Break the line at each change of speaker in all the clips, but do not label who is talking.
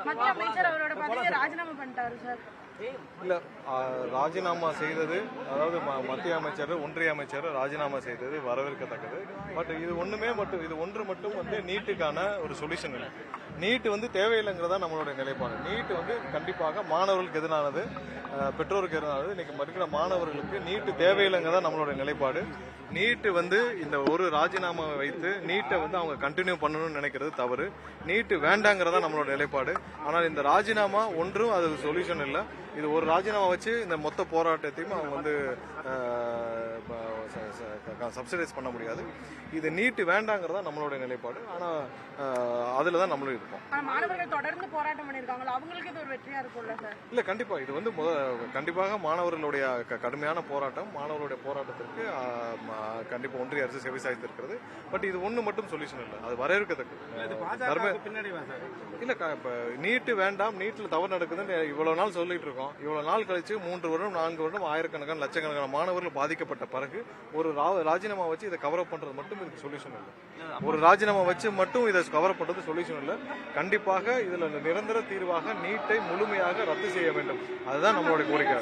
மத்திய அமைச்சர் அவரோட பதவியை ராஜினாமா பண்ணிட்டாரு சார்.
இல்லை, ராஜினாமா செய்தது, அதாவது மத்திய அமைச்சர் ஒன்றிய அமைச்சர் ராஜினாமா செய்தது வரவேற்கத்தக்கது. பட் இது ஒன்று மட்டும் வந்து நீட்டுக்கான ஒரு சொல்யூஷன் இல்லை. நீட்டு வந்து தேவையில்லைங்கிறதா நம்மளுடைய நிலைப்பாடு. நீட்டு வந்து கண்டிப்பாக மாணவர்களுக்கு எதிரானது, பெற்றோருக்கு எதிரானது. இன்னைக்கு இருக்கிற மாணவர்களுக்கு நீட்டு தேவையில்லைங்கிறதா நம்மளுடைய நிலைப்பாடு. நீட்டு வந்து இந்த ஒரு ராஜினாமாவை வைத்து நீட்டை வந்து அவங்க கண்டினியூ பண்ணணும்னு நினைக்கிறது தவறு. நீட்டு வேண்டாங்கிறதா நம்மளோட நிலைப்பாடு. ஆனால் இந்த ராஜினாமா ஒன்றும் அது சொல்யூஷன் இல்லை. இது ஒரு ராஜினாமா வச்சு இந்த மொத்த போராட்டத்தையும் அவங்க வந்து சப்சிடைஸ் பண்ண முடியாது. இது நீட்டு வேண்டாங்கிறதா நம்மளுடைய நிலைப்பாடு. ஆனால் அதில் தான் நம்மளும் இருப்போம்.
மாணவர்கள் தொடர்ந்து போராட்டம் பண்ணியிருக்காங்க, அவங்களுக்கு இது ஒரு வெற்றியா இருக்கும்ல சார்?
இல்லை, கண்டிப்பாக இது வந்து கண்டிப்பாக மாணவர்களுடைய கடுமையான போராட்டம். மாணவர்களுடைய போராட்டத்திற்கு கண்டிப்பாக ஒன்றிய அரசு செவிசாய்த்திருக்கிறது. பட் இது ஒன்று மட்டும் சொல்யூஷன் இல்லை, அது வரவேற்கத்தக்கது. இல்லை, இப்போ நீட்டு வேண்டாம், நீட்டில் தவறு நடக்குதுன்னு இவ்வளோ நாள் சொல்லிட்டு இருக்கோம். இவ்வளோ நாள் கழிச்சு 3 வருடம் 4 வருடம் ஆயிரக்கணக்கான லட்சக்கணக்கான மாணவர்கள் பாதிக்கப்பட்ட பிறகு ஒரு ராஜினாமா வச்சு இதை கவர் பண்றது மட்டும் இதுக்கு சொல்யூஷன் இல்லை. ஒரு ராஜினாமா வச்சு மட்டும் இதை கவர் பண்றது சொல்யூஷன் இல்லை. கண்டிப்பாக இதுல நிரந்தர தீர்வாக நீட்டை முழுமையாக ரத்து செய்ய வேண்டும். அதுதான் நம்மளுடைய கோரிக்கை.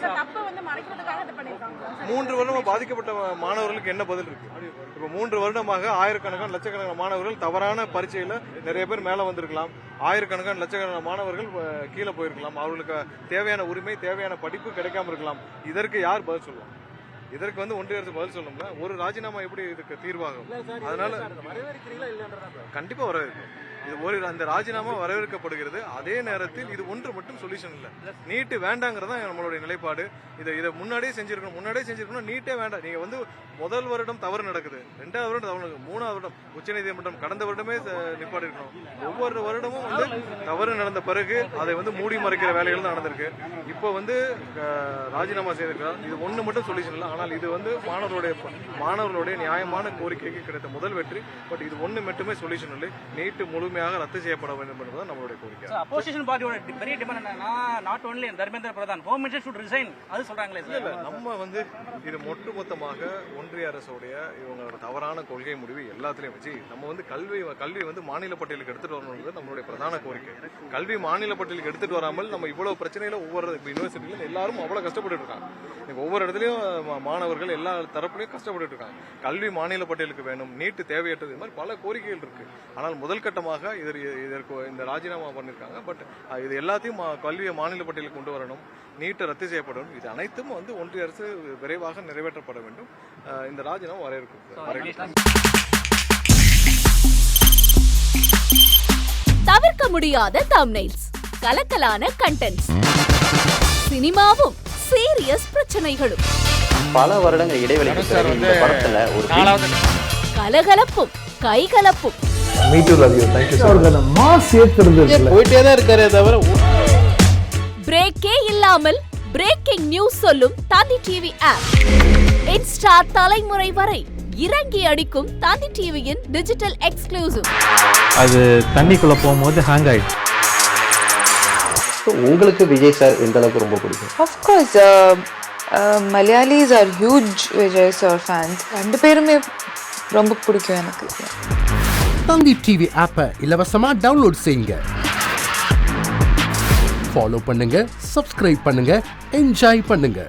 3 வருடமா பாதிக்கப்பட்ட மாணவர்களுக்கு என்ன பதில் இருக்கு? இப்ப 3 வருடமாக ஆயிரக்கணக்கான லட்சக்கணக்கான மாணவர்கள் தவறான பரீட்சையில நிறைய பேர் மேல வந்திருக்கலாம். ஆயிரக்கணக்கான லட்சக்கணக்கான மாணவர்கள் கீழே போயிருக்கலாம். அவர்களுக்கு தேவையான உரிமை, தேவையான படிப்பு கிடைக்காம இருக்கலாம். இதற்கு யார் பதில் சொல்லுவாங்க? இதற்கு வந்து ஒன்றிய அரசு பதில் சொல்லணும்ல. ஒரு ராஜினாமா எப்படி இதுக்கு தீர்வாகும்? அதனால கண்டிப்பா வரவேற்கும். இது அந்த ராஜினாமா வரவேற்கப்படுகிறது. அதே நேரத்தில் இது ஒன்று மட்டும் சொல்யூஷன் இல்லை. நீட்டு வேண்டாங்கிறதா நம்மளுடைய நிலைப்பாடு. இதை முன்னாடியே செஞ்சிருக்கணும். நீட்டே வேண்டாம். நீங்க வந்து முதல் வருடம் தவறு நடக்குது, 2வது வருடம் தவறு நடக்குது, 3வது வருடம் உச்சநீதிமன்றம் கடந்த வருடமே நிப்பாடி இருக்கணும். ஒவ்வொரு வருடமும் வந்து தவறு நடந்த பிறகு அதை வந்து மூடி மறைக்கிற வேலைகள் தான் நடந்திருக்கு. இப்போ வந்து ராஜினாமா செய்திருக்கிறார். இது ஒன்று மட்டும் சொல்யூஷன் இல்லை. ஆனால் இது வந்து மாணவர்களுடைய நியாயமான கோரிக்கைக்கு கிடைத்த முதல் வெற்றி. பட் இது ஒன்று மட்டுமே சொல்யூஷன் இல்லை. நீட்டு முழுமையாக ரத்து செய்யப்பட வேண்டும் என்பதுதான் நம்மளுடைய கோரிக்கை.
அப்போசிஷன் பார்ட்டியோட பெரிய டிமாண்ட் என்னன்னா, not only Dharmendra Pradhan, home minister should resign. அது சொல்றாங்களே சார்.
இல்ல, நம்ம வந்து இது ஒட்டுமொத்தமாக ஒன்றிய அரசுடைய இவங்களோட தவறான கொள்கை முடிவு எல்லாத்திலையும் வச்சு நம்ம வந்து கல்வி வந்து மாநில பட்டியலுக்கு எடுத்துட்டு வரணுங்கிறது நம்மளுடைய பிரதான கோரிக்கை. கல்வி மாநில பட்டியலுக்கு எடுத்துட்டு வராமல் நம்ம இவ்வளவு பிரச்சனையில ஒவ்வொரு யூனிவர்சிட்டியில எல்லாரும் அவ்வளவு கஷ்டப்பட்டு இருக்காங்க. ஒவ்வொரு இடத்துலயும் மாணவர்கள் எல்லா தரப்புலையும் கஷ்டப்பட்டு இருக்காங்க. கல்வி மாநில பட்டியலுக்கு வேணும், நீட்டு தேவையற்றது, இது மாதிரி பல கோரிக்கைகள் இருக்கு. ஆனால் முதல் கட்டமாக இதற்கு இந்த ராஜினாமா பண்ணிருக்காங்க. பட் இது எல்லாத்தையும் கல்வியை மாநில பட்டியலுக்கு கொண்டு வரணும், நீட்டை ரத்து செய்யப்படும். இது அனைத்தும் வந்து ஒன்றிய அரசு விரைவாக நிறைவேற்றப்பட வேண்டும். இந்த ராஜினாமா வரவேற்கும்.
தவிர்க்க முடியாத தம்ப்நெயில்ஸ், கலக்கலான கண்டென்ட்ஸ், சினிமாவும் சீரியஸ் பிரச்சனைகளும்,
பல வருடங்கள் இடைவெளிக்கு பிறகு இந்த படத்துல ஒரு
கலகலப்பும் கைகலப்பும்,
போயிட்டே தான் இருக்காரே தவிர
பிரேக்கே இல்லாமல் பிரேக்கிங் நியூஸ் சொல்லும் தந்தி டிவி ஆப். இன்ஸ்டா தலைமுறை வரை இறங்கி அடிக்கும் தந்தி டிவியின் டிஜிட்டல் எக்ஸ்க்ளூசிவ்.
அது தண்ணிக்குள்ள போகும்போது ஹேங் ஆயிடுச்சு.
உங்களுக்கு விஜய் சார் எந்த அளவுக்கு ரொம்ப பிடிக்கும்?
Of course, Malayalis are huge Vijay sir fans. 2 பேருமே ரொம்ப பிடிக்கும் எனக்கு.
தந்தி டிவி ஆப்பை இலவசமா டவுன்லோட் செய்யுங்க. ஃபாலோ பண்ணுங்க, சப்ஸ்கிரைப் பண்ணுங்க, என்ஜாய் பண்ணுங்க.